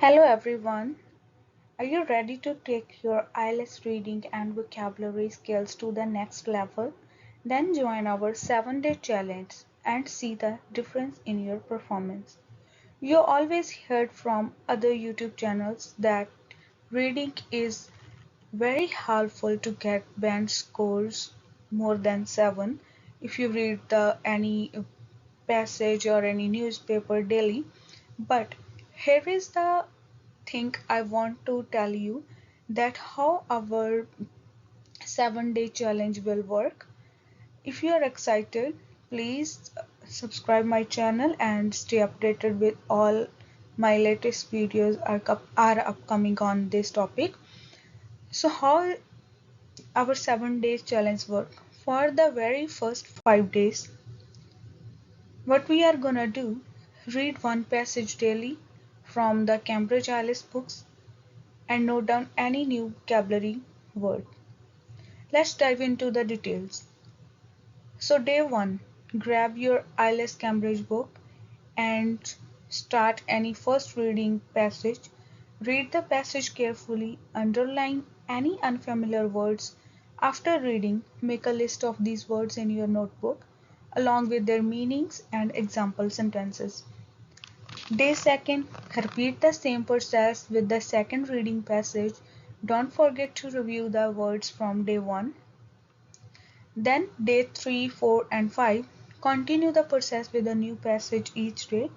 Hello everyone. Are you ready to take your IELTS reading and vocabulary skills to the next level? Then join our 7-day challenge and see the difference in your performance. You always heard from other YouTube channels that reading is very helpful to get band scores more than 7 if you read any passage or any newspaper daily. But here is the thing I want to tell you that how our 7-day challenge will work. If you are excited, please subscribe my channel and stay updated with all my latest videos are upcoming on this topic. So how our 7 days challenge work? For the very first 5 days, what we are gonna do, read one passage daily from the Cambridge IELTS books and note down any new vocabulary word. Let's dive into the details. So day 1, grab your IELTS Cambridge book and start any first reading passage. Read the passage carefully, underline any unfamiliar words. After reading, make a list of these words in your notebook along with their meanings and example sentences. Day 2, repeat the same process with the second reading passage. Don't forget to review the words from day 1. Then day 3, 4 and 5, continue the process with a new passage each day,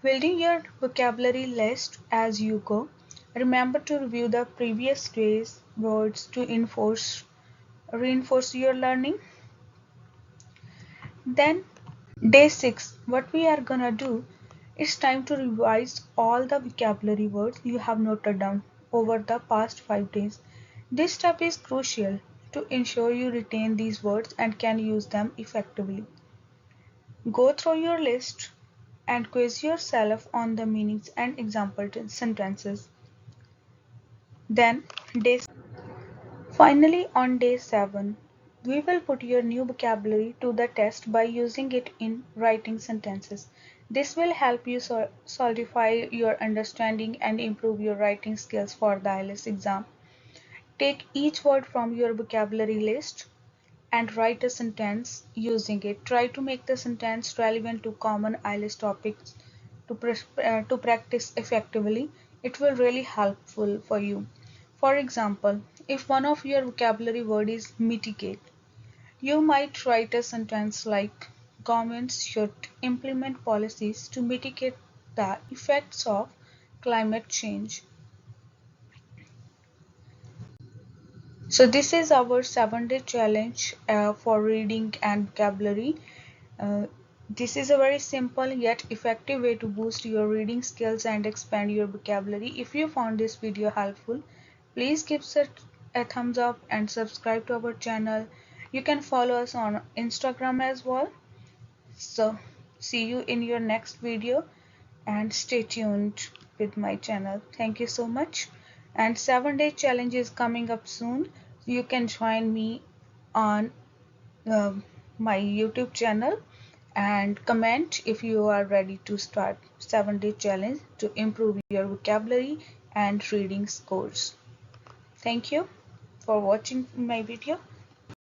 building your vocabulary list as you go. Remember to review the previous day's words to reinforce your learning. Then day 6, what we are gonna do, it's time to revise all the vocabulary words you have noted down over the past 5 days. This step is crucial to ensure you retain these words and can use them effectively. Go through your list and quiz yourself on the meanings and example sentences. Then finally on day 7, we will put your new vocabulary to the test by using it in writing sentences. This will help you solidify your understanding and improve your writing skills for the IELTS exam. Take each word from your vocabulary list and write a sentence using it. Try to make the sentence relevant to common IELTS topics to practice effectively. It will really helpful for you. For example, if one of your vocabulary word is mitigate, you might write a sentence like governments should implement policies to mitigate the effects of climate change. So this is our 7-day challenge for reading and vocabulary. Uh, this is a very simple yet effective way to boost your reading skills and expand your vocabulary. If you found this video helpful, please give it a thumbs up and subscribe to our channel. You can follow us on Instagram as well. So see you in your next video and stay tuned with my channel. Thank you so much. And 7-day challenge is coming up soon. You can join me on uh, my YouTube channel and comment if you are ready to start 7-day challenge to improve your vocabulary and reading scores. Thank you for watching my video.